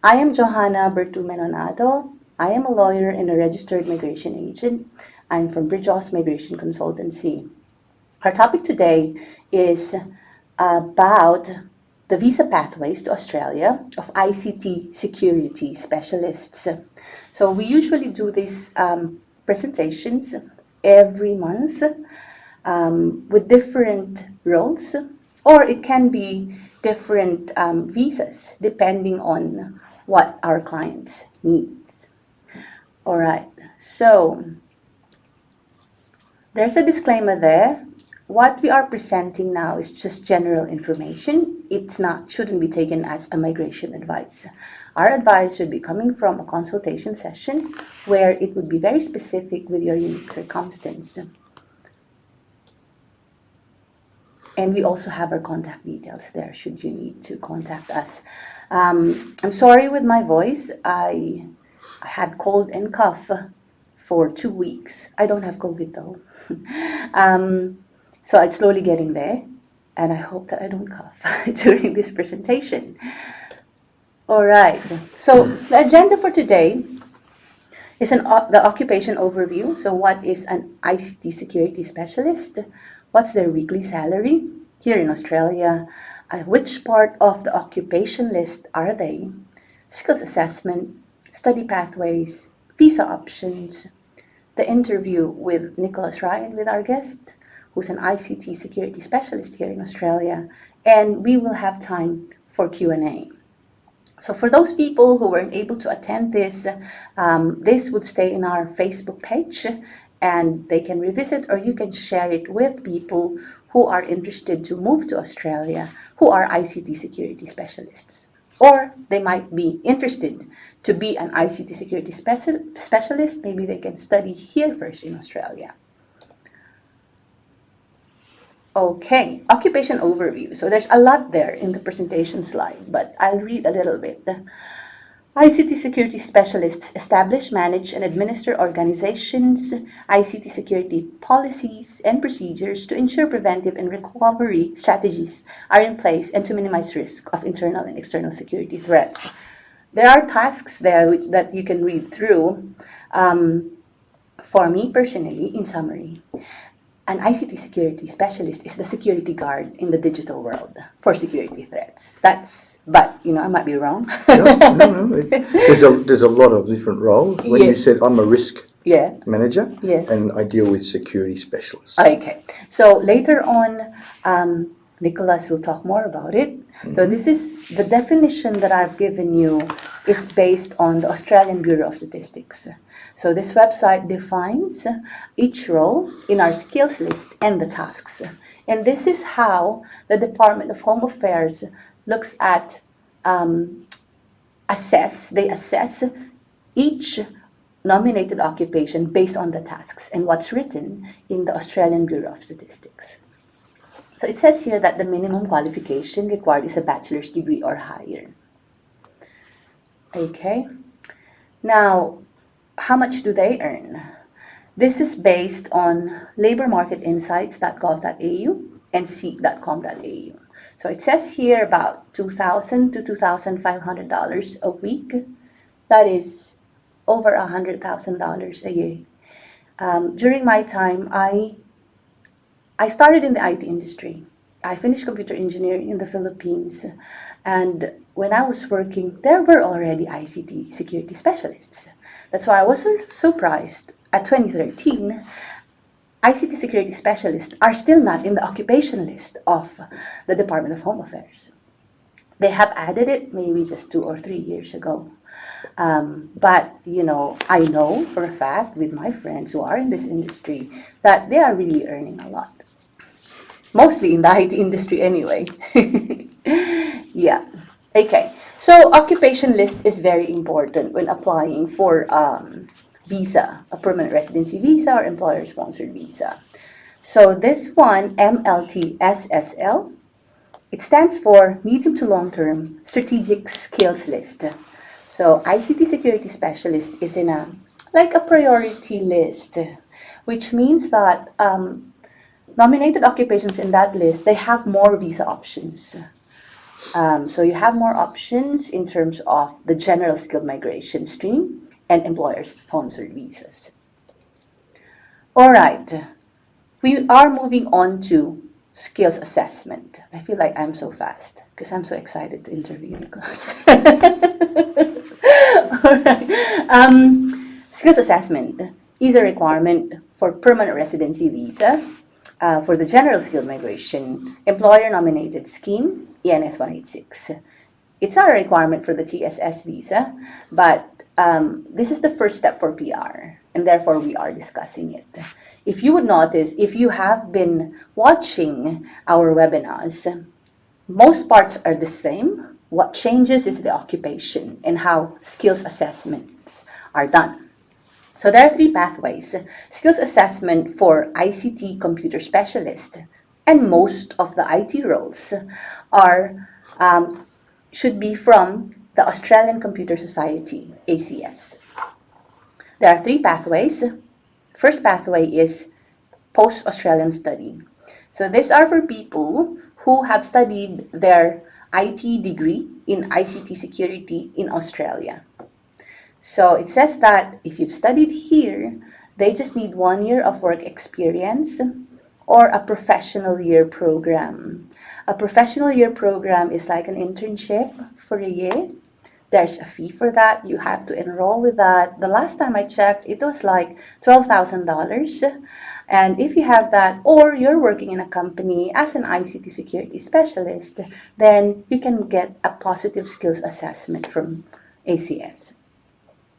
I am Johanna Bertumenonato. I am a lawyer and a registered migration agent. I'm from BridgeAusTV Migration Consultancy. Our topic today is about the visa pathways to Australia of ICT Security Specialists. So we usually do these presentations every month with different roles, or it can be different visas depending on what our clients needs. All right, so there's a disclaimer there. What we are presenting now is just general information. Shouldn't be taken as a migration advice. Our advice should be coming from a consultation session where it would be very specific with your unique circumstance. And we also have our contact details there should you need to contact us. I'm sorry with my voice. I had cold and cough for 2 weeks. I don't have COVID though. So it's slowly getting there, and I hope that I don't cough during this presentation. All right, so the agenda for today is the occupation overview. So what is an ICT security specialist? What's their weekly salary here in Australia? Which part of the occupation list are they? Skills assessment, study pathways, visa options, the interview with Nicholas Ryan with our guest, who's an ICT security specialist here in Australia, and we will have time for Q&A. So for those people who weren't able to attend this, this would stay in our Facebook page, and they can revisit, or you can share it with people who are interested to move to Australia, who are ICT security specialists. Or they might be interested to be an ICT security specialist. Maybe they can study here first in Australia. Okay, occupation overview. So there's a lot there in the presentation slide, but I'll read a little bit. ICT security specialists establish, manage, and administer organizations, ICT security policies and procedures to ensure preventive and recovery strategies are in place and to minimize risk of internal and external security threats. There are tasks there that you can read through. For me personally, in summary, an ICT security specialist is the security guard in the digital world for security threats. But I might be wrong. No. There's a lot of different roles. When you said I'm a risk manager, and I deal with security specialists. Okay, so later on, Nicholas will talk more about it. So this is the definition that I've given you is based on the Australian Bureau of Statistics. So this website defines each role in our skills list and the tasks. And this is how the Department of Home Affairs looks at, they assess each nominated occupation based on the tasks and what's written in the Australian Bureau of Statistics. So it says here that the minimum qualification required is a bachelor's degree or higher. Okay, now how much do they earn? This is based on labormarketinsights.gov.au and seek.com.au. So it says here about $2,000 to $2,500 a week. That is over $100,000 a year. During my time, I started in the IT industry. I finished computer engineering in the Philippines. And when I was working, there were already ICT security specialists. That's why I was so surprised at 2013, ICT security specialists are still not in the occupation list of the Department of Home Affairs. They have added it maybe just 2 or 3 years ago. But I know for a fact with my friends who are in this industry that they are really earning a lot. Mostly in the IT industry anyway. Yeah. Okay. So occupation list is very important when applying for visa, a permanent residency visa or employer-sponsored visa. So this one, MLT SSL, It stands for Medium to Long-Term Strategic Skills List. So ICT Security Specialist is in a priority list, which means that nominated occupations in that list, they have more visa options. So you have more options in terms of the general skilled migration stream and employer-sponsored visas. All right, we are moving on to skills assessment. I feel like I'm so fast because I'm so excited to interview Nicholas. All right. Skills assessment is a requirement for permanent residency visa for the general skilled migration employer-nominated scheme, ENS 186. It's not a requirement for the TSS visa, but this is the first step for PR, and therefore we are discussing it. If you would notice, if you have been watching our webinars, most parts are the same. What changes is the occupation and how skills assessments are done. So there are three pathways. Skills assessment for ICT computer specialist, and most of the IT roles are should be from the Australian Computer Society, ACS. There are three pathways. First pathway is post-Australian study. So these are for people who have studied their IT degree in ICT security in Australia. So it says that if you've studied here, they just need 1 year of work experience or a professional year program. A professional year program is like an internship for a year. There's a fee for that. You have to enroll with that. The last time I checked, it was like $12,000. And if you have that, or you're working in a company as an ICT security specialist, then you can get a positive skills assessment from ACS.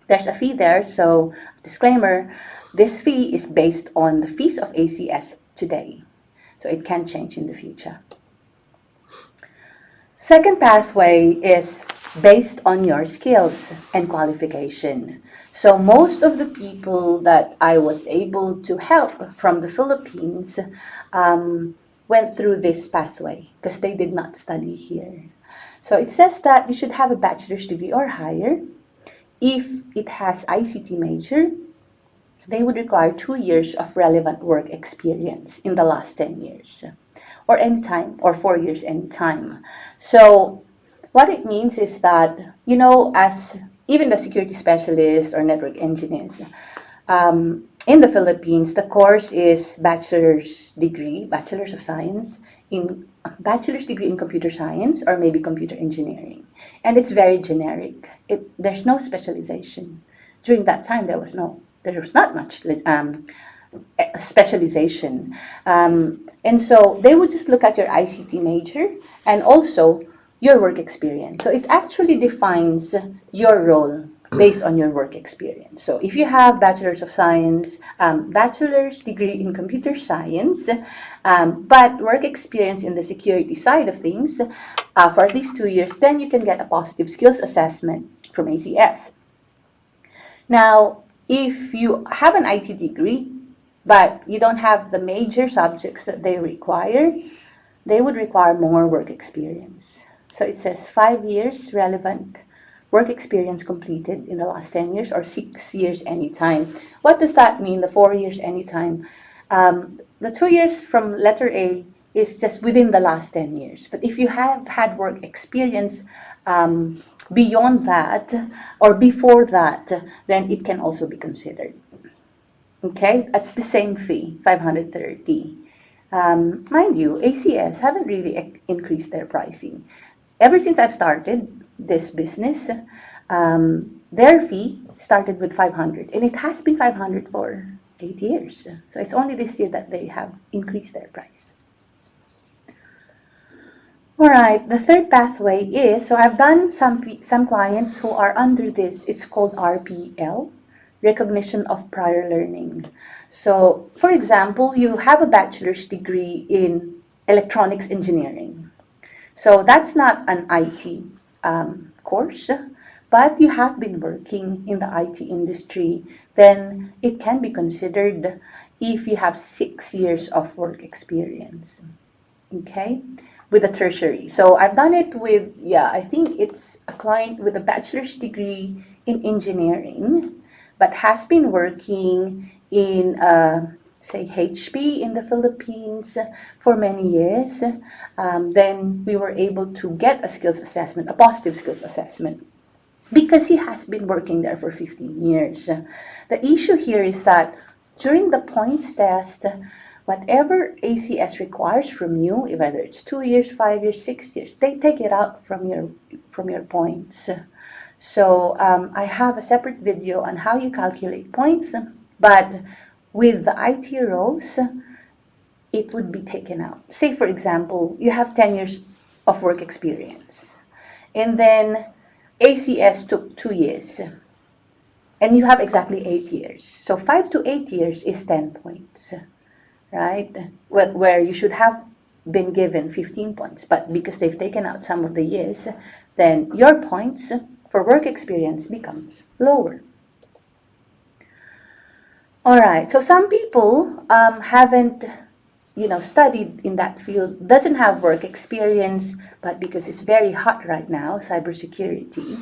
There's a fee there, so disclaimer, this fee is based on the fees of ACS today. So it can change in the future. Second pathway is based on your skills and qualification. So most of the people that I was able to help from the Philippines went through this pathway because they did not study here. So it says that you should have a bachelor's degree or higher. If it has ICT major, they would require 2 years of relevant work experience in the last 10 years, or any time, or 4 years anytime. So what it means is that, as even the security specialists or network engineers, in the Philippines, the course is bachelor's degree, bachelor's of science, bachelor's degree in computer science or maybe computer engineering. And it's very generic. There's no specialization. During that time, there was not much specialization. And so they would just look at your ICT major and also your work experience. So it actually defines your role based on your work experience. So if you have bachelor's of science, bachelor's degree in computer science, but work experience in the security side of things for at least 2 years, then you can get a positive skills assessment from ACS. Now, if you have an IT degree, but you don't have the major subjects that they require, they would require more work experience. So it says 5 years relevant work experience completed in the last 10 years or 6 years anytime. What does that mean, the 4 years anytime? The 2 years from letter A is just within the last 10 years. But if you have had work experience beyond that or before that, then it can also be considered. Okay, that's the same fee, $530. Mind you, ACS haven't really increased their pricing. Ever since I've started this business, their fee started with $500, and it has been $500 for 8 years. So it's only this year that they have increased their price. All right, the third pathway is, so I've done some clients who are under this, it's called RPL, Recognition of Prior Learning. So, for example, you have a bachelor's degree in electronics engineering. So that's not an IT course, but you have been working in the IT industry, then it can be considered if you have 6 years of work experience. Okay? with a tertiary. So I've done it with, I think it's a client with a bachelor's degree in engineering, but has been working in, say, HP in the Philippines for many years. Then we were able to get a skills assessment, a positive skills assessment, because he has been working there for 15 years. The issue here is that during the points test, whatever ACS requires from you, whether it's 2 years, 5 years, 6 years, they take it out from your points. So I have a separate video on how you calculate points, but with the IT roles, it would be taken out. Say, for example, you have 10 years of work experience, and then ACS took 2 years, and you have exactly 8 years. So 5 to 8 years is 10 points, right? Where you should have been given 15 points, but because they've taken out some of the years, then your points for work experience becomes lower. All right, so some people haven't studied in that field, doesn't have work experience, but because it's very hot right now, cybersecurity,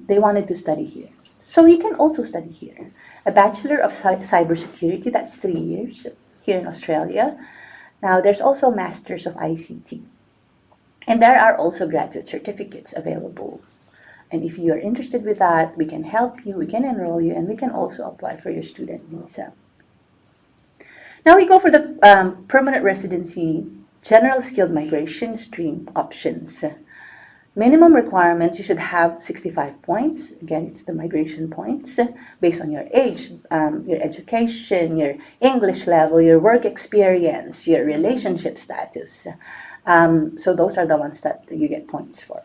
they wanted to study here. So you can also study here. A Bachelor of Cybersecurity, that's 3 years here in Australia. Now there's also Masters of ICT. And there are also graduate certificates available. And if you are interested with that, we can help you, we can enroll you, and we can also apply for your student visa. Now we go for the permanent residency general skilled migration stream options. Minimum requirements, you should have 65 points. Again, it's the migration points based on your age, your education, your English level, your work experience, your relationship status. So those are the ones that you get points for.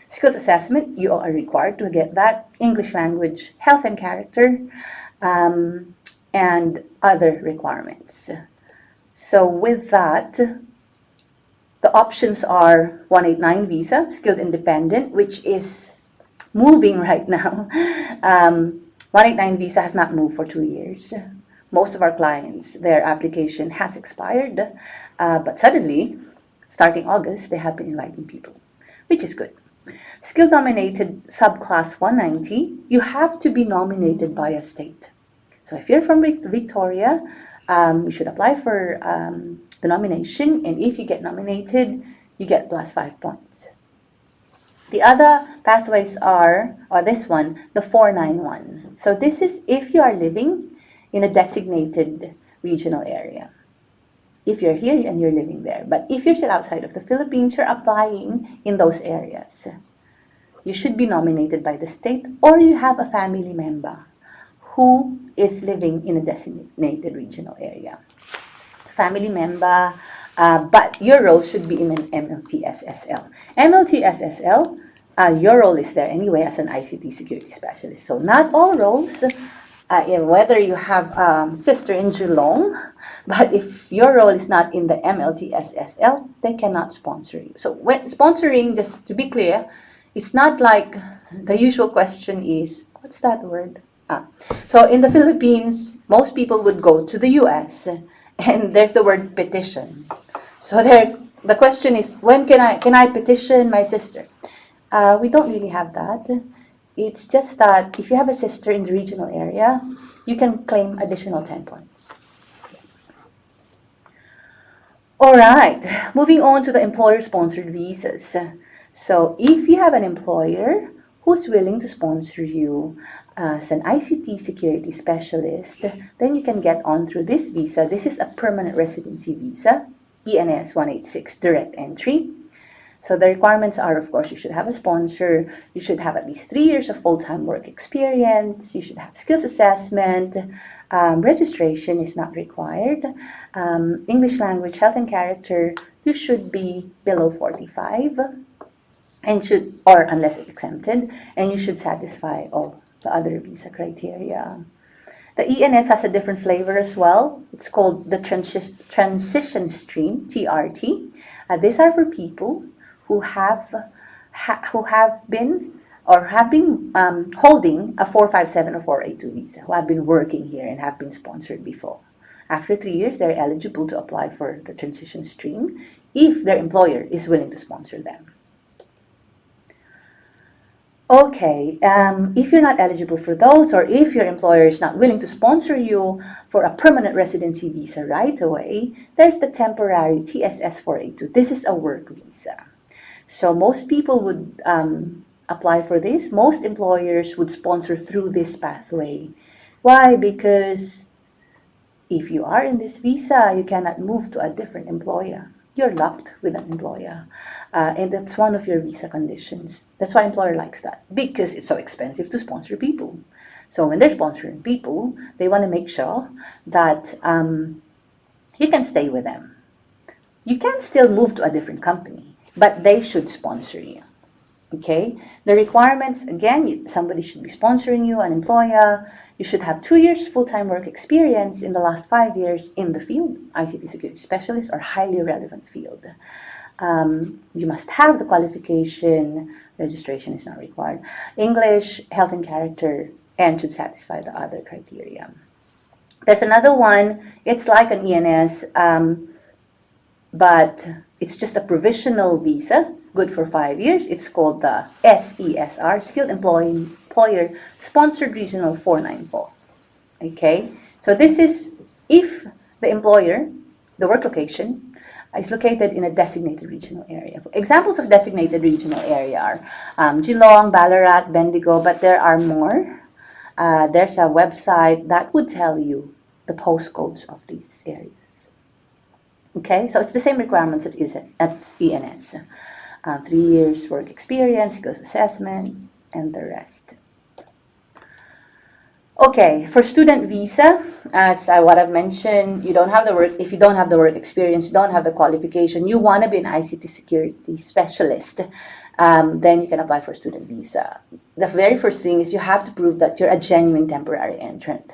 Skills assessment, you are required to get that. English language, health and character, and other requirements. So with that, the options are 189 visa, skilled independent, which is moving right now. 189 visa has not moved for 2 years. Most of our clients, their application has expired, but suddenly, starting August, they have been inviting people, which is good. Skilled nominated subclass 190, you have to be nominated by a state. So if you're from Victoria, you should apply for the nomination, and if you get nominated, you get plus 5 points. The other pathways are, or this one, the 491. So this is if you are living in a designated regional area. If you're here and you're living there. But if you're still outside of the Philippines, you're applying in those areas. You should be nominated by the state, or you have a family member who is living in a designated regional area. Family member, but your role should be in an MLT-SSL. MLT-SSL, your role is there anyway as an ICT Security Specialist. So not all roles, whether you have sister in Geelong, but if your role is not in the MLT-SSL, they cannot sponsor you. So when sponsoring, just to be clear, it's not like the usual question is, what's that word? So in the Philippines, most people would go to the US, and there's the word petition. So the question is, when can I petition my sister? We don't really have that. It's just that if you have a sister in the regional area, you can claim additional 10 points. All right, moving on to the employer-sponsored visas. So if you have an employer who's willing to sponsor you as an ICT security specialist, then you can get on through this visa. This is a permanent residency visa, ENS 186 direct entry. So the requirements are, of course, you should have a sponsor, you should have at least 3 years of full-time work experience, you should have skills assessment, registration is not required, English language, health and character, you should be below 45, and or unless exempted, and you should satisfy all the other visa criteria. The ENS has a different flavor as well. It's called the transition stream, TRT. These are for people who have been holding a 457 or 482 visa, who have been working here and have been sponsored before. After 3 years, they're eligible to apply for the transition stream. if their employer is willing to sponsor them. Okay, if you're not eligible for those, or if your employer is not willing to sponsor you for a permanent residency visa right away, there's the temporary TSS 482. This is a work visa. So most people would apply for this. Most employers would sponsor through this pathway. Why? Because if you are in this visa, you cannot move to a different employer. You're locked with an employer. And that's one of your visa conditions. That's why employer likes that, because it's so expensive to sponsor people. So when they're sponsoring people, they want to make sure that you can stay with them. You can still move to a different company, but they should sponsor you. Okay? The requirements, again, somebody should be sponsoring you, an employer. You should have 2 years full-time work experience in the last 5 years in the field, ICT Security Specialist, or highly relevant field. You must have the qualification, registration is not required, English, health and character, and should satisfy the other criteria. There's another one, it's like an ENS, but it's just a provisional visa, good for 5 years. It's called the SESR, Skilled Employer Sponsored Regional 494. Okay, so this is if the employer, the work location, is located in a designated regional area. Examples of designated regional area are Geelong, Ballarat, Bendigo, but there are more. There's a website that would tell you the postcodes of these areas. Okay, so it's the same requirements as ENS. 3 years work experience, skills assessment, and the rest. Okay, for student visa, as what I've mentioned, you don't have the work. If you don't have the work experience, you don't have the qualification, you want to be an ICT Security Specialist, then you can apply for student visa. The very first thing is you have to prove that you're a genuine temporary entrant.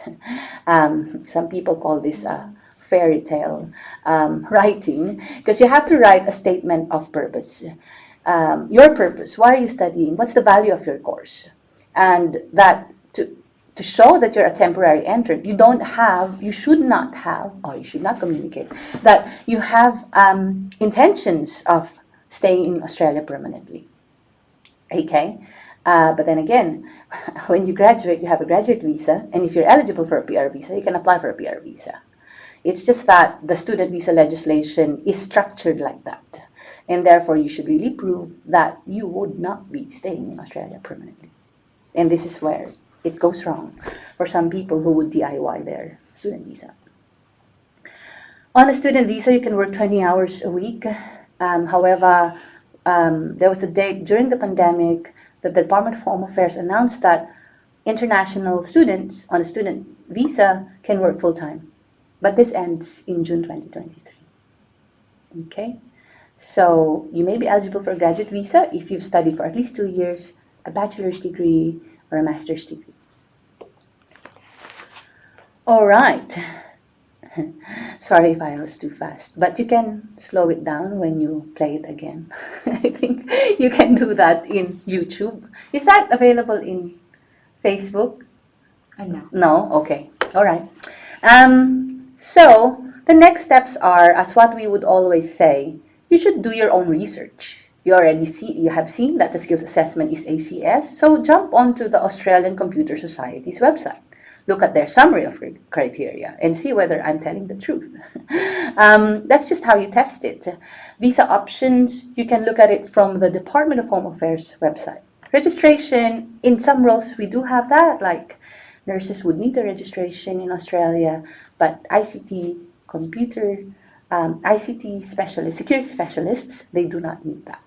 Some people call this a fairy tale writing, because you have to write a statement of purpose. Your purpose, why are you studying, what's the value of your course, and that to show that you're a temporary entrant, you should not communicate that you have intentions of staying in Australia permanently. Okay, but then again, when you graduate, you have a graduate visa, and if you're eligible for a PR visa, you can apply for a PR visa. It's just that the student visa legislation is structured like that, and therefore you should really prove that you would not be staying in Australia permanently. And this is where it goes wrong for some people who would DIY their student visa. On a student visa, you can work 20 hours a week. However, there was a date during the pandemic that the Department of Home Affairs announced that international students on a student visa can work full-time. But this ends in June 2023. Okay? So you may be eligible for a graduate visa if you've studied for at least 2 years, a bachelor's degree, or a master's degree. All right. Sorry if I was too fast, but you can slow it down when you play it again. I think you can do that in YouTube. Is that available in Facebook? No. No? Okay. All right. So the next steps are, as what we would always say, you should do your own research. You have seen that the skills assessment is ACS, so jump onto the Australian Computer Society's website. Look at their summary of criteria and see whether I'm telling the truth. That's just how you test it. Visa options, you can look at it from the Department of Home Affairs website. Registration, in some roles we do have that, like nurses would need a registration in Australia, but ICT Specialist, security specialists, they do not need that.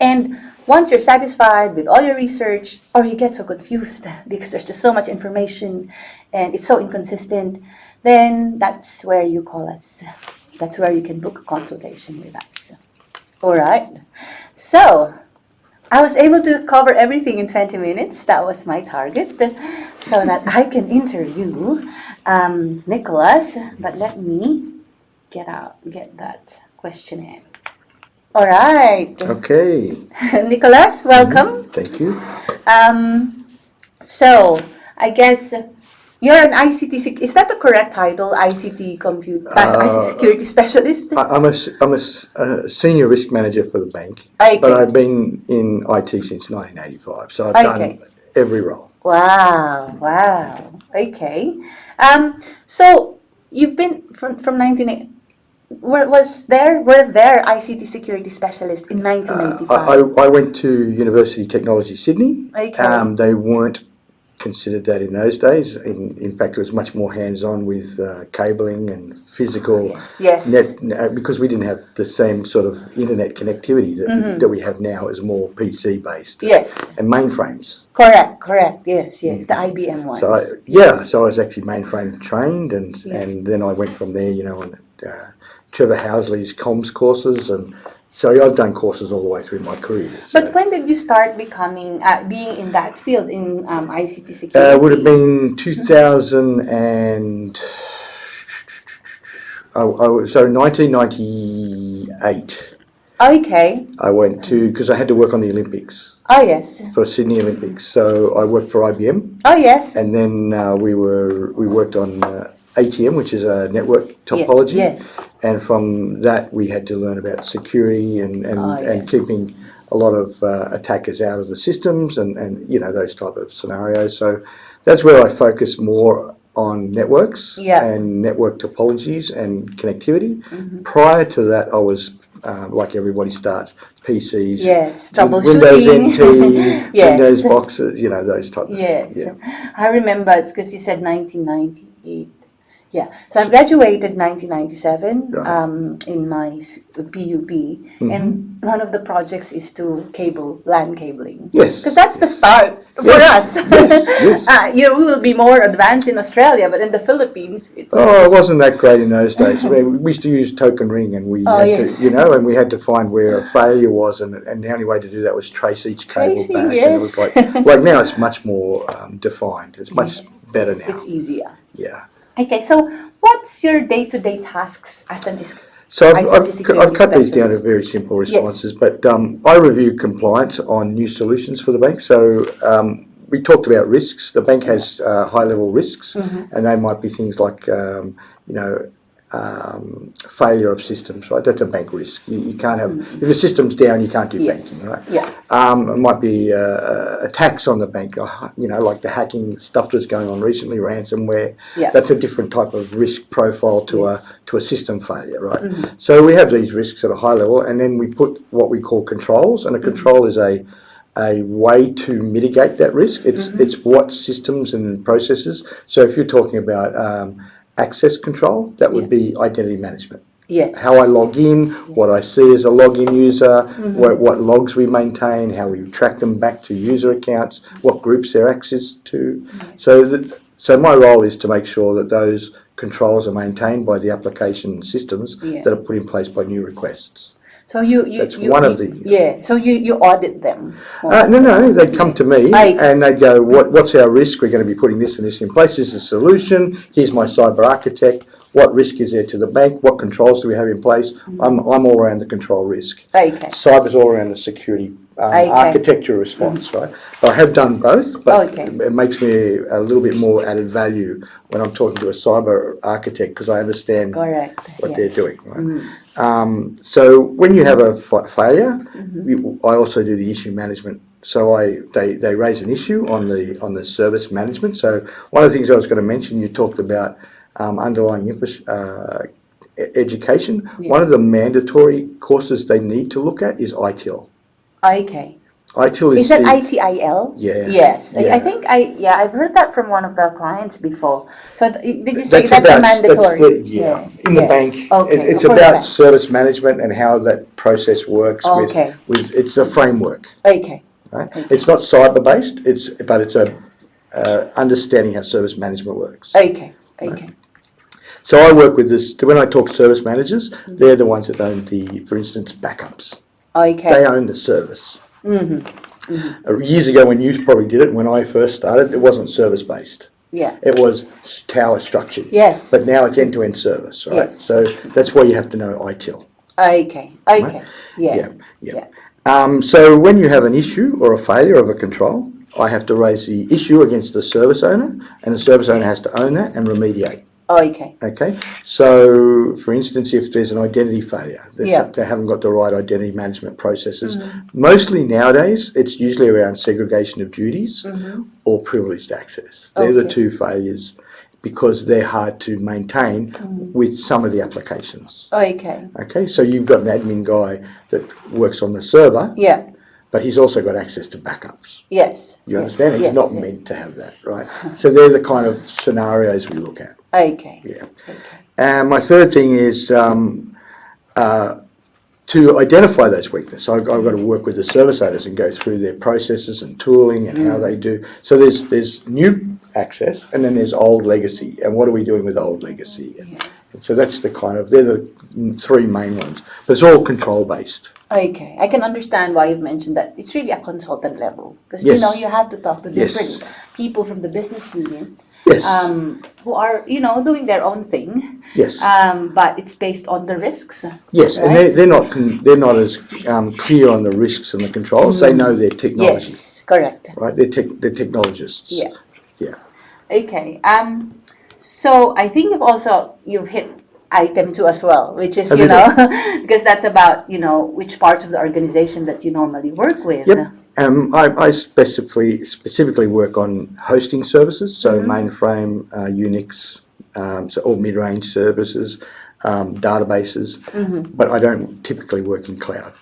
And once you're satisfied with all your research, or you get so confused because there's just so much information and it's so inconsistent, then that's where you call us. That's where you can book a consultation with us. All right. So I was able to cover everything in 20 minutes. That was my target, so that I can interview Nicholas. But let me get that questionnaire. All right. Okay. Nicholas, welcome. Thank you. So I guess You're an is that the correct title? ICT ICT Security Specialist? I'm a senior risk manager for the bank, Okay. but I've been in IT since 1985, so I've done every role. Wow, wow. Okay. So you've been from 1980. Were there ICT security specialists in 1985? I went to University Technology Sydney. Okay. They weren't considered that in those days. In fact, it was much more hands-on with cabling and physical yes. net, because we didn't have the same sort of internet connectivity that we have now. Is more PC based. Yes. And mainframes. Correct. Yes. The IBM ones. So so I was actually mainframe trained, and then I went from there, on Trevor Housley's comms courses, and so I've done courses all the way through my career. So. But when did you start being in that field in ICT security? It would have been 2000 and so 1998. Okay. I went because I had to work on the Olympics. Oh yes. For Sydney Olympics, so I worked for IBM. Oh yes. And then we worked on ATM, which is a network topology. Yes. And from that, we had to learn about security and keeping a lot of attackers out of the systems and those type of scenarios. So that's where I focus more on networks and network topologies and connectivity. Mm-hmm. Prior to that, I was like everybody starts, PCs, troubleshooting, Windows NT, Windows boxes, those types of. Yes, I remember. It's because you said 1998. Yeah, so I graduated 1997 in my PUP, and one of the projects is to LAN cabling. Yes, because that's the start for us. Yes. We will be more advanced in Australia, but in the Philippines, it wasn't that great in those days. We used to use token ring, and we had to, and we had to find where a failure was, and the only way to do that was trace each cable back. Yes. And it was like now it's much more defined. It's much better now. It's easier. Yeah. Okay, so what's your day-to-day tasks as an So I've cut these down to very simple responses, but I review compliance on new solutions for the bank. So we talked about risks. The bank has high-level risks, and they might be things like failure of systems, right? That's a bank risk. You can't have, if the system's down, you can't do banking, right? Yeah. It might be attacks on the bank, like the hacking stuff that's going on recently, ransomware. Yeah. That's a different type of risk profile to a system failure, right? Mm-hmm. So we have these risks at a high level, and then we put what we call controls, and a control is a way to mitigate that risk. It's what systems and processes. So if you're talking about access control, that would be identity management. Yes. How I log in, what I see as a login user, what logs we maintain, how we track them back to user accounts, what groups they're access to. So my role is to make sure that those controls are maintained by the application systems that are put in place by new requests. So that's one of the So you audit them. No. They come to me and they go, what's our risk? We're going to be putting this and this in place. This is a solution. Here's my cyber architect. What risk is there to the bank? What controls do we have in place? I'm all around the control risk. Okay. Cyber's all around the security architecture response, right? But I have done both, but it makes me a little bit more added value when I'm talking to a cyber architect because I understand what they're doing, right? So when you have a failure, I also do the issue management. So they raise an issue on the service management. So one of the things I was going to mention, you talked about underlying education. One of the mandatory courses they need to look at is ITIL. Okay. ITIL is that ITIL? Yeah. Yes. Yeah. I think I've heard that from one of the clients before. So did you say that's a mandatory? In the bank. Okay. It's about service management and how that process works with it's a framework. Okay. Right? Okay. It's not cyber based, but it's a understanding how service management works. Okay. Right? So I work with this. When I talk service managers, they're the ones that own for instance, backups. Okay. They own the service. Years ago, when you probably did it, when I first started, it wasn't service based. Yeah. It was tower structured. Yes. But now it's end-to-end service, right? Yes. So that's why you have to know ITIL. Okay. Right? Yeah. So when you have an issue or a failure of a control, I have to raise the issue against the service owner, and the service owner has to own that and remediate. Okay. Okay. So, for instance, if there's an identity failure, they haven't got the right identity management processes. Mostly nowadays, it's usually around segregation of duties or privileged access. They're the two failures because they're hard to maintain with some of the applications. Okay. Okay. So you've got an admin guy that works on the server. Yeah. But he's also got access to backups. Yes. You understand? Yes. He's not meant to have that, right? So they're the kind of scenarios we look at. Okay. Yeah. Okay. And my third thing is to identify those weaknesses. I've got to work with the service owners and go through their processes and tooling and how they do. So there's new access and then there's old legacy. And what are we doing with old legacy? And so that's they're the three main ones. But it's all control based. Okay, I can understand why you've mentioned that it's really a consultant level because you have to talk to different people from the business unit who are doing their own thing. Yes. But it's based on the risks. Yes, right? And they're not as clear on the risks and the controls. They know their technology. Yes, correct. Right, they're technologists. Yeah. Yeah. Okay. So I think you've hit item 2 as well, which is because that's about which parts of the organization that you normally work with. Yep. I specifically work on hosting services, so mainframe, Unix, so all mid-range services, databases, but I don't typically work in cloud.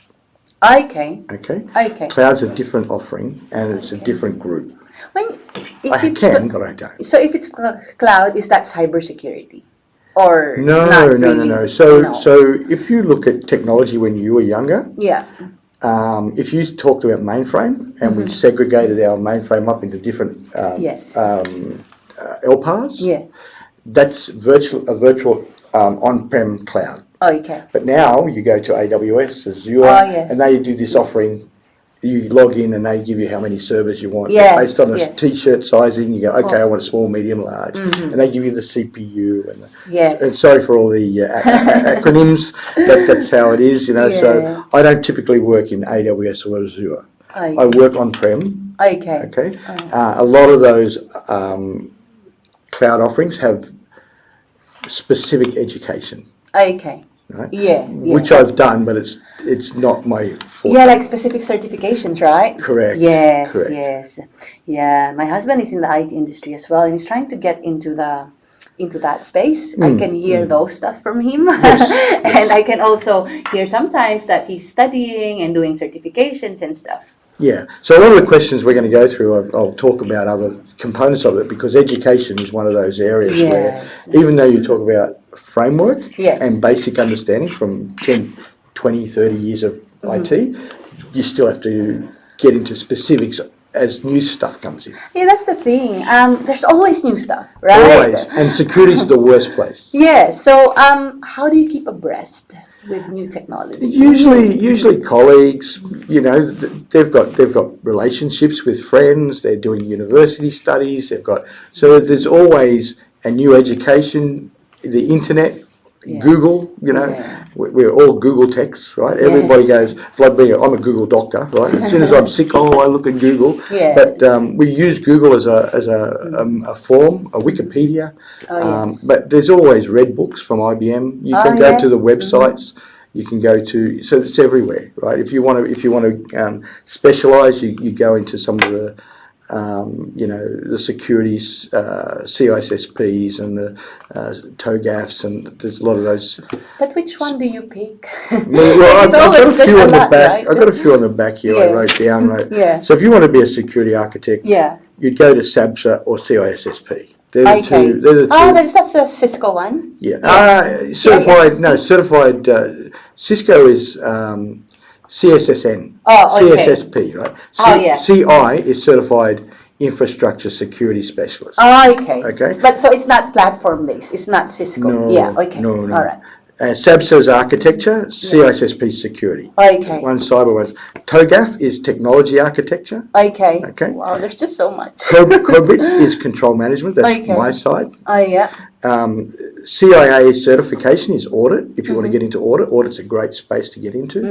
Okay. Okay. Cloud's a different offering and it's a different group. But I don't. So if it's cloud, is that cybersecurity? Or No. So if you look at technology when you were younger, if you talked about mainframe and we segregated our mainframe up into different LPARs, that's a virtual on-prem cloud. Okay. But now you go to AWS, Azure, and they do this offering. You log in and they give you how many servers you want. Based on the t-shirt sizing, you go, okay, I want a small, medium, large. And they give you the CPU. And sorry for all the acronyms, but that's how it is, So I don't typically work in AWS or Azure. I work on-prem. Okay. A lot of those cloud offerings have specific education. Okay. Right? Yeah. Which I've done, but it's not my forte. Yeah, like specific certifications, right? Correct. Yes. Yeah, my husband is in the IT industry as well, and he's trying to get into that space. I can hear those stuff from him, and I can also hear sometimes that he's studying and doing certifications and stuff. Yeah, so a lot of the questions we're going to go through, I'll talk about other components of it because education is one of those areas where even though you talk about framework and basic understanding from 10, 20, 30 years of IT, you still have to get into specifics as new stuff comes in. Yeah, that's the thing. There's always new stuff, right? Always, and security is the worst place. Yeah, so how do you keep abreast with new technology? Usually colleagues, they've got relationships with friends, they're doing university studies, so there's always a new education, the internet, Google, we're all Google techs, right? Everybody goes, it's like I'm a Google doctor, right? As soon as I'm sick, I look at Google. But we use Google as a form, a Wikipedia. But there's always Red Books from IBM. You can go to the websites. You can go to, so it's everywhere, right? If you want to specialize, you go into some of the the securities, CISSPs and the TOGAFs, and there's a lot of those. But which one do you pick? Well, I've got a few on the back. Right? I've got a few on the back here. I wrote down. So if you want to be a security architect, you'd go to SABSA or CISSP. They're the two. That's the Cisco one. Certified. Cisco is CSSN. CSSP, right? CI is Certified Infrastructure Security Specialist. Okay. But so it's not platform based. It's not Cisco. No. All right. SABSA is architecture, CISSP is security. One cyber, one's TOGAF is technology architecture. Okay. Wow, there's just so much. COBIT is control management. That's my side. CIA certification is audit. If you want to get into audit, audit's a great space to get into.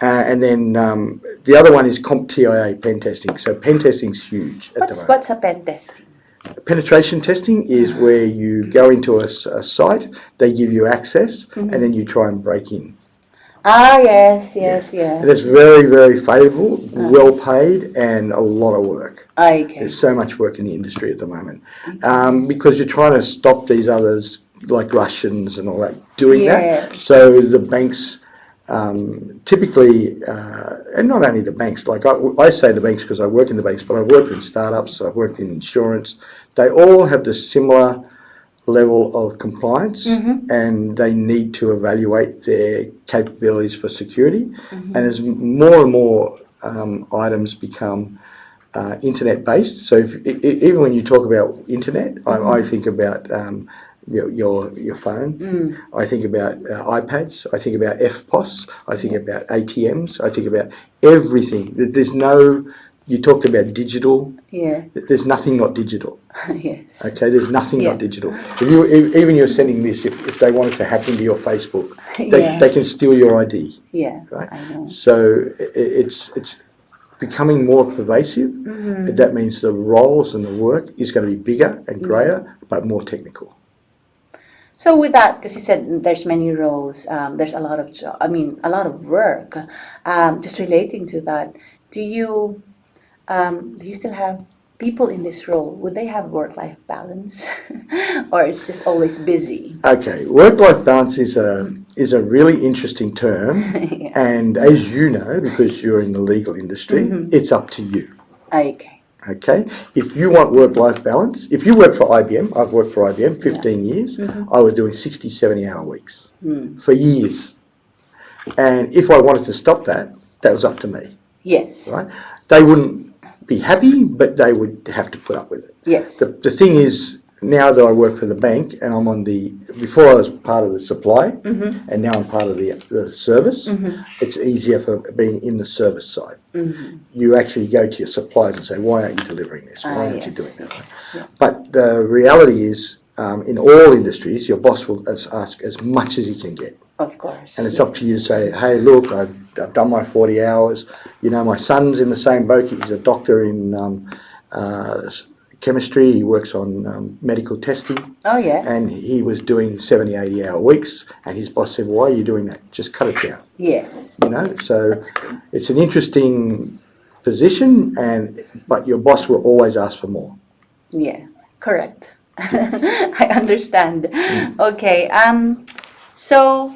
And then the other one is CompTIA pen testing. So pen testing's huge at the moment. What's a pen testing? Penetration testing is where you go into a site, they give you access, and then you try and break in. Yes. And it's very, very favourable, well paid, and a lot of work. Okay. There's so much work in the industry at the moment because you're trying to stop these others like Russians and all that doing that. So the banks typically, and not only the banks, like I say the banks because I work in the banks, but I've worked in startups, I've worked in insurance. They all have the similar level of compliance and they need to evaluate their capabilities for security. And as more and more items become internet based, so even when you talk about internet, I think about your phone, I think about iPads, I think about FPOS, I think about ATMs, I think about everything. There's no, you talked about digital. There's nothing not digital. Yes. Okay, there's nothing not digital. Even you're sending this, if they wanted to hack into your Facebook, they can steal your ID. Right? I know. So it's becoming more pervasive. That means the roles and the work is going to be bigger and greater, but more technical. So with that, because you said there's many roles, there's a lot of a lot of work. Just relating to that, do you still have people in this role? Would they have work-life balance, or it's just always busy? Okay, work-life balance is a really interesting term, and as you know, because you're in the legal industry, it's up to you. Okay, if you want work-life balance, if you work for IBM, I've worked for IBM 15 years, I was doing 60, 70-hour weeks for years. And if I wanted to stop that, that was up to me. Yes. Right? They wouldn't be happy, but they would have to put up with it. Yes. The thing is, now that I work for the bank and I'm on before I was part of the supply and now I'm part of the service, it's easier for being in the service side. You actually go to your suppliers and say, why aren't you delivering this? Why aren't you doing that? But the reality is, in all industries, your boss will ask as much as he can get. Of course. And it's up to you to say, hey, look, I've done my 40 hours. You know, my son's in the same boat. He's a doctor in chemistry. He works on medical testing. And he was doing 70, 80-hour weeks. And his boss said, why are you doing that? Just cut it down. Yes. You know, so it's an interesting position, but your boss will always ask for more. Yeah, correct. I understand. Okay. So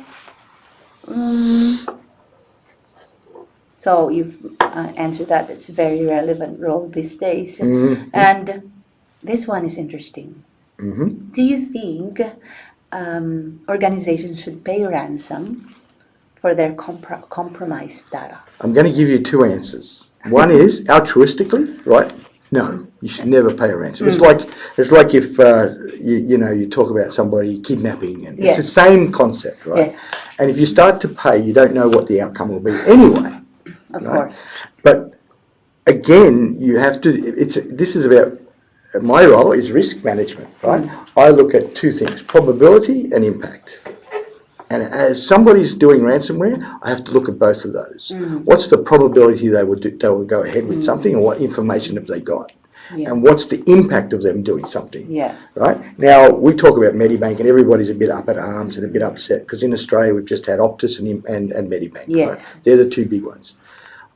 you've answered that. It's a very relevant role these days. And this one is interesting. Do you think organizations should pay ransom for their compromised data? I'm going to give you two answers. One is altruistically, right? No, you should never pay a ransom. It's like if you talk about somebody kidnapping, and it's the same concept, right? Yes. And if you start to pay, you don't know what the outcome will be anyway. Of course. But again, you have to. This is about my role is risk management, right? I look at two things: probability and impact. And as somebody's doing ransomware, I have to look at both of those. What's the probability they will go ahead with something, or what information have they got? And what's the impact of them doing something? Right? Now, we talk about Medibank and everybody's a bit up at arms and a bit upset because in Australia we've just had Optus and Medibank. Right? They're the two big ones.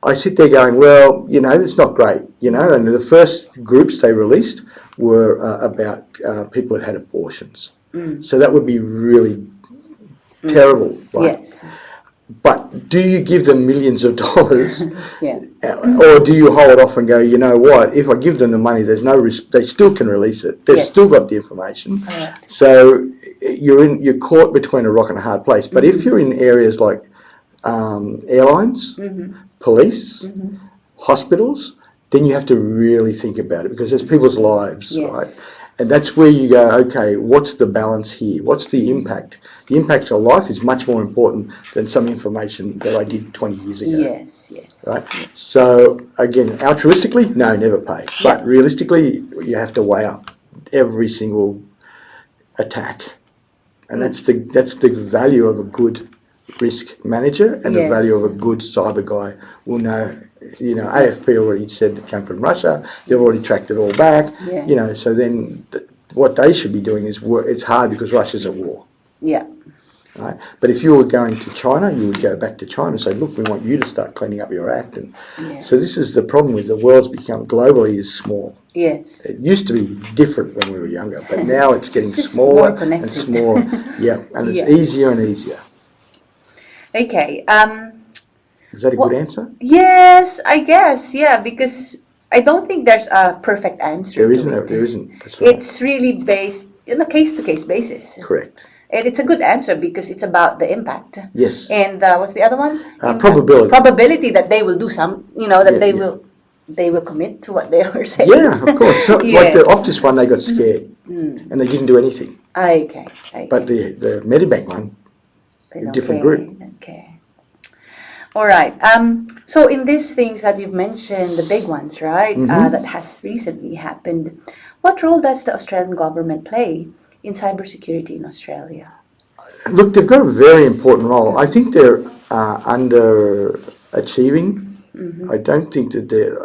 I sit there going, well, it's not great, and the first groups they released were about people that had abortions. So that would be really terrible, right? Yes. But do you give them millions of dollars, or do you hold off and go, you know what? If I give them the money, there's no risk. They still can release it. They've still got the information. So you're caught between a rock and a hard place. But if you're in areas like airlines, police, hospitals, then you have to really think about it because it's people's lives, right? And that's where you go, okay, what's the balance here? What's the impact? The impacts of life is much more important than some information that I did 20 years ago. Yes. Right? So, again, altruistically, no, never pay. But realistically, you have to weigh up every single attack. And that's the value of a good risk manager, and the value of a good cyber guy will know. AFP already said it came from Russia. They've already tracked it all back. Yeah. So then what they should be doing is work. It's hard because Russia's at war. Yeah. Right? But if you were going to China, you would go back to China and say, look, we want you to start cleaning up your act. And so this is the problem with the world's become globally is small. Yes. It used to be different when we were younger, but now it's getting smaller and smaller. And it's easier and easier. Okay. Is that a good answer? Yes, I guess. Yeah, because I don't think there's a perfect answer. There isn't. There isn't. That's right. It's really based in a case-to-case basis. Correct. And it's a good answer because it's about the impact. Yes. And what's the other one? Probability. Probability that they will do they will commit to what they were saying. Yeah, of course. So, like the Optus one, they got scared and they didn't do anything. Okay. But the Medibank one, a different group. Okay. All right. So in these things that you've mentioned, the big ones, right, that has recently happened, what role does the Australian government play in cybersecurity in Australia? Look, they've got a very important role. I think they're underachieving. I don't think that they're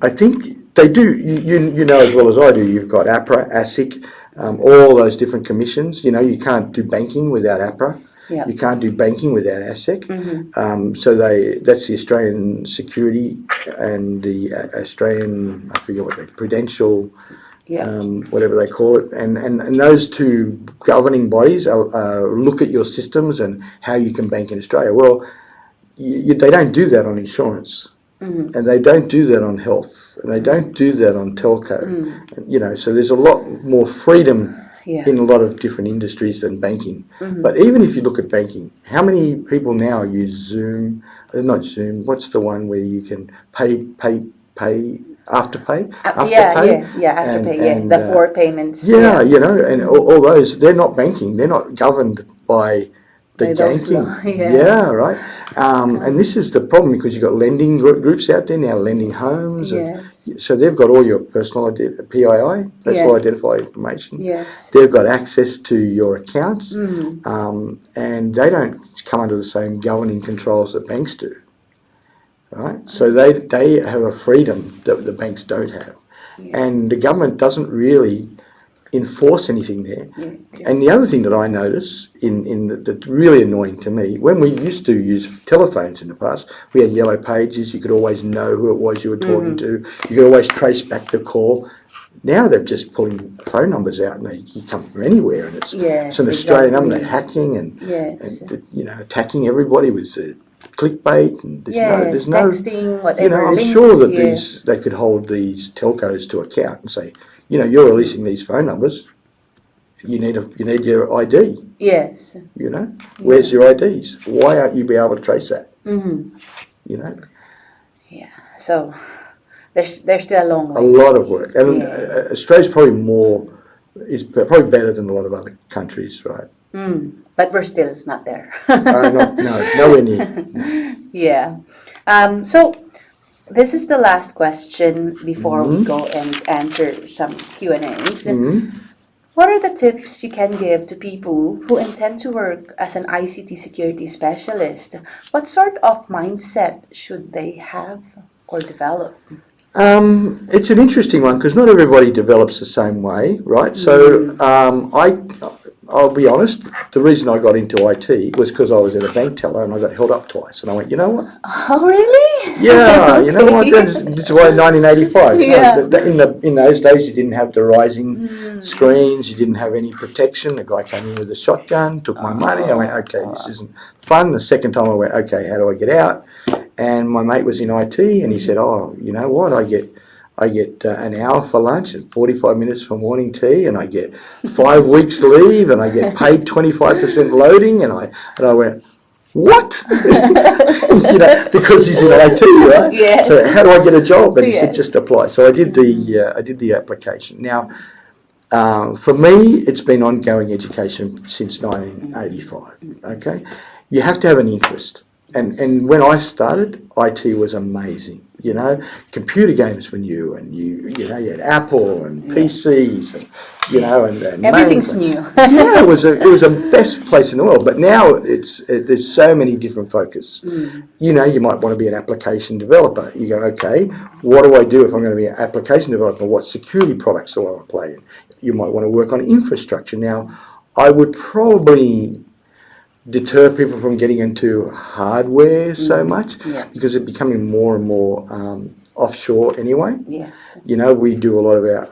I think they do. You know as well as I do. You've got APRA, ASIC, all those different commissions. You can't do banking without APRA. Yeah. You can't do banking without ASIC. So that's the Australian Security and the Australian, I forget what Prudential. Whatever they call it, and those two governing bodies look at your systems and how you can bank in Australia. Well, they don't do that on insurance, and they don't do that on health, and they don't do that on telco. So there's a lot more freedom in a lot of different industries than banking. But even if you look at banking, how many people now use Zoom? Not Zoom. What's the one where you can pay? Afterpay. The 4 payments. And all those, they're not banking. They're not governed by the banking. Right. And this is the problem because you've got lending groups out there now, lending homes. So they've got all your personal PII, personal identified information. Yes. They've got access to your accounts, and they don't come under the same governing controls that banks do. Right, so they have a freedom that the banks don't have, and the government doesn't really enforce anything there. And the other thing that I notice that's really annoying to me, when we used to use telephones in the past, we had yellow pages. You could always know who it was you were talking to. You could always trace back the call. Now they're just pulling phone numbers out, and you come from anywhere, and it's an Australian number. They're hacking and attacking everybody with the clickbait, and there's no texting, whatever. I'm sure that they could hold these telcos to account and say, you're releasing these phone numbers. You need your ID. Yes. Where's your IDs? Why aren't you be able to trace that? Yeah. So there's still a long way. A lot of work, and Australia's is probably better than a lot of other countries, right? But we're still not there. Nowhere near. Yeah. So this is the last question before we go and answer some Q&As. What are the tips you can give to people who intend to work as an ICT security specialist? What sort of mindset should they have or develop? It's an interesting one because not everybody develops the same way, right? So I'll be honest, the reason I got into IT was because I was at a bank teller and I got held up twice. And I went, you know what? Oh, really? Yeah, you know what? This is why 1985. In those days, you didn't have the rising screens. You didn't have any protection. The guy came in with a shotgun, took my money. I went, okay, this isn't fun. The second time I went, okay, how do I get out? And my mate was in IT and he said, oh, you know what? I get an hour for lunch and 45 minutes for morning tea, and I get 5 weeks leave, and I get paid 25% loading, and I went, what? Because he's in IT, right? Yes. So how do I get a job? And he said, just apply. So I did the application. Now, for me, it's been ongoing education since 1985. Okay, you have to have an interest. And when I started, IT was amazing. You know, computer games were new, and you had Apple and PCs, and and everything's mainframe. new. Yeah, it was the best place in the world. But now there's so many different focus. You might want to be an application developer. You go, okay, what do I do if I'm going to be an application developer? What security products do I want to play in? You might want to work on infrastructure. Now, I would probably deter people from getting into hardware so much because it's becoming more and more offshore anyway. Yes. We do a lot of our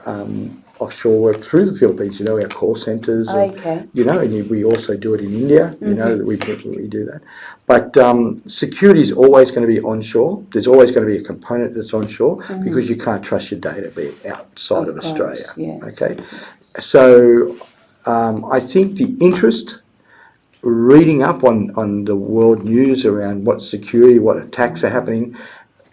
offshore work through the Philippines, our call centres. Okay. And we also do it in India, we do that. But security is always going to be onshore. There's always going to be a component that's onshore because you can't trust your data being outside of Australia. Yes. Okay. So I think the interest, reading up on the world news around what security, what attacks are happening,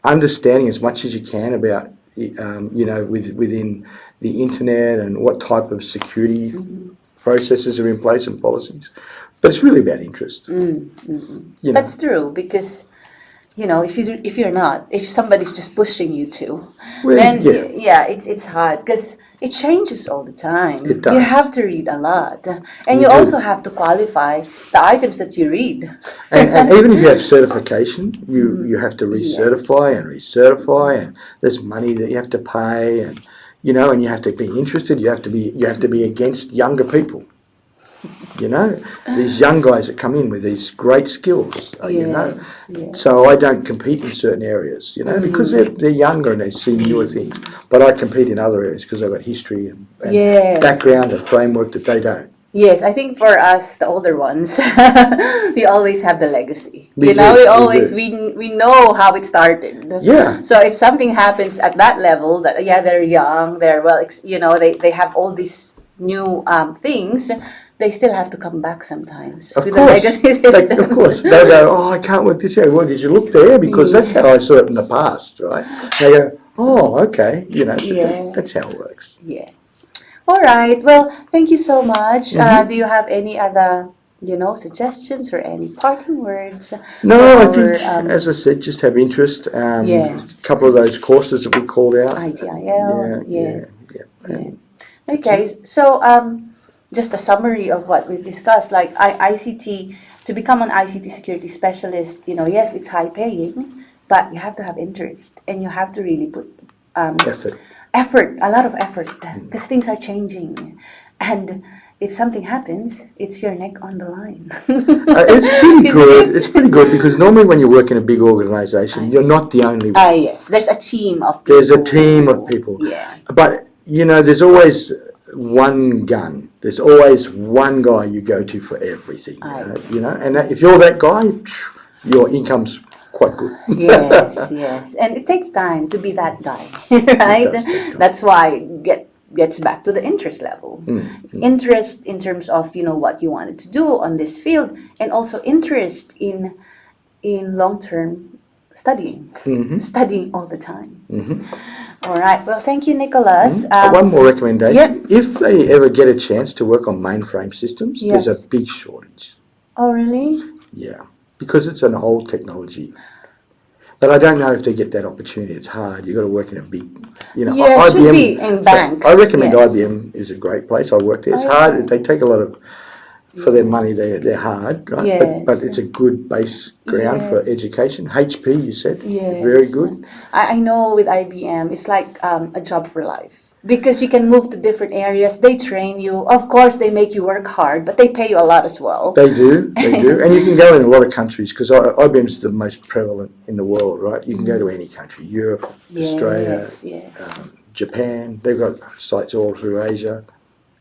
understanding as much as you can about, within the internet and what type of security processes are in place and policies. But it's really about interest. That's true, because if somebody's just pushing you to, then it's hard because it changes all the time. It does. You have to read a lot, and you also have to qualify the items that you read. And even if you have certification, you have to recertify and recertify, and there's money that you have to pay, and and you have to be interested. You have to be against younger people. These young guys that come in with these great skills, So I don't compete in certain areas, because they're younger and they see newer things. But I compete in other areas because I've got history and background and framework that they don't. Yes, I think for us, the older ones, we always have the legacy. We know how it started. Yeah. So if something happens at that level, that they're young, they're they have all these new things. They still have to come back sometimes with the legacy system. Of course. They go, I can't work this out. Well, did you look there? Because that's how I saw it in the past, right? They go, okay. That's how it works. Yeah. All right. Well, thank you so much. Do you have any other, suggestions or any parting words? No, I think, as I said, just have interest. A couple of those courses that we called out. ITIL. Yeah. Okay. So, just a summary of what we've discussed, like ICT, to become an ICT security specialist, yes, it's high paying, but you have to have interest and you have to really put a lot of effort, because things are changing. And if something happens, it's your neck on the line. It's pretty good. It's pretty good because normally when you work in a big organisation, you're not the only one. Yes, there's a team of people. There's a team of people. Yeah. But, there's always one gun. There's always one guy you go to for everything. And if you're that guy, your income's quite good. Yes. And it takes time to be that guy, right? That's why it gets back to the interest level. Interest in terms of, what you wanted to do on this field, and also interest in long-term studying. Studying all the time. All right. Well, thank you, Nicholas. One more recommendation. If they ever get a chance to work on mainframe systems, there's a big shortage. Oh, really? Yeah, because it's an old technology. But I don't know if they get that opportunity. It's hard. You've got to work in a big, IBM. It should be in banks. I recommend IBM is a great place. I worked there. It's hard. They take a lot of, for their money, they're hard, right? Yes. But it's a good base ground for education. HP, you said, very good. I know with IBM, it's like a job for life. Because you can move to different areas, they train you. Of course, they make you work hard, but they pay you a lot as well. They do. And you can go in a lot of countries, because IBM is the most prevalent in the world, right? You can go to any country, Europe, Australia, Japan. They've got sites all through Asia.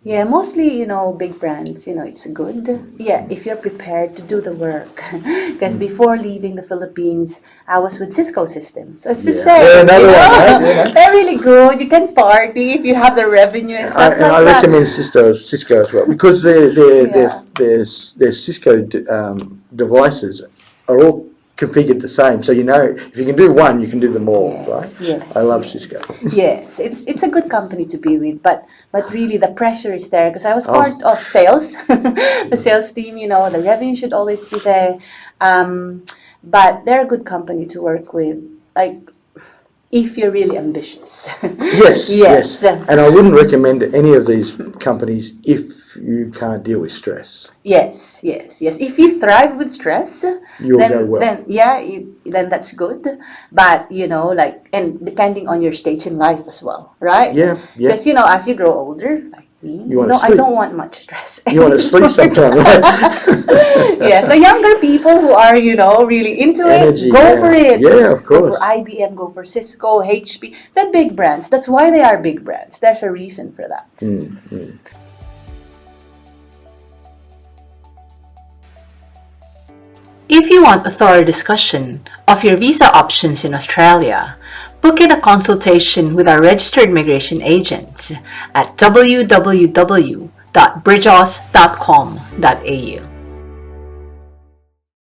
Yeah, mostly, big brands, it's good. Yeah, if you're prepared to do the work. Because before leaving the Philippines, I was with Cisco Systems. So it's the same. They're really good. You can party if you have the revenue and stuff like that. I recommend Cisco as well, because their Cisco devices are all configured the same, so if you can do one, you can do them all, right? Yes. I love Cisco. Yes, it's a good company to be with, but really the pressure is there, because I was part of sales, the sales team. The revenue should always be there, but they're a good company to work with, like, if you're really ambitious. Yes, yes. And I wouldn't recommend any of these companies if you can't deal with stress. Yes. If you thrive with stress, You'll go well. Then that's good. But, like, and depending on your stage in life as well, right? Yeah. Because, as you grow older, like me, I don't want much stress. You want to sleep sometime, right? Yes, the younger people who are, really into Energy, it, go for it. Yeah, of course. Go for IBM, go for Cisco, HP. They're big brands. That's why they are big brands. There's a reason for that. If you want a thorough discussion of your visa options in Australia, book in a consultation with our registered migration agents at www.bridgeaus.com.au.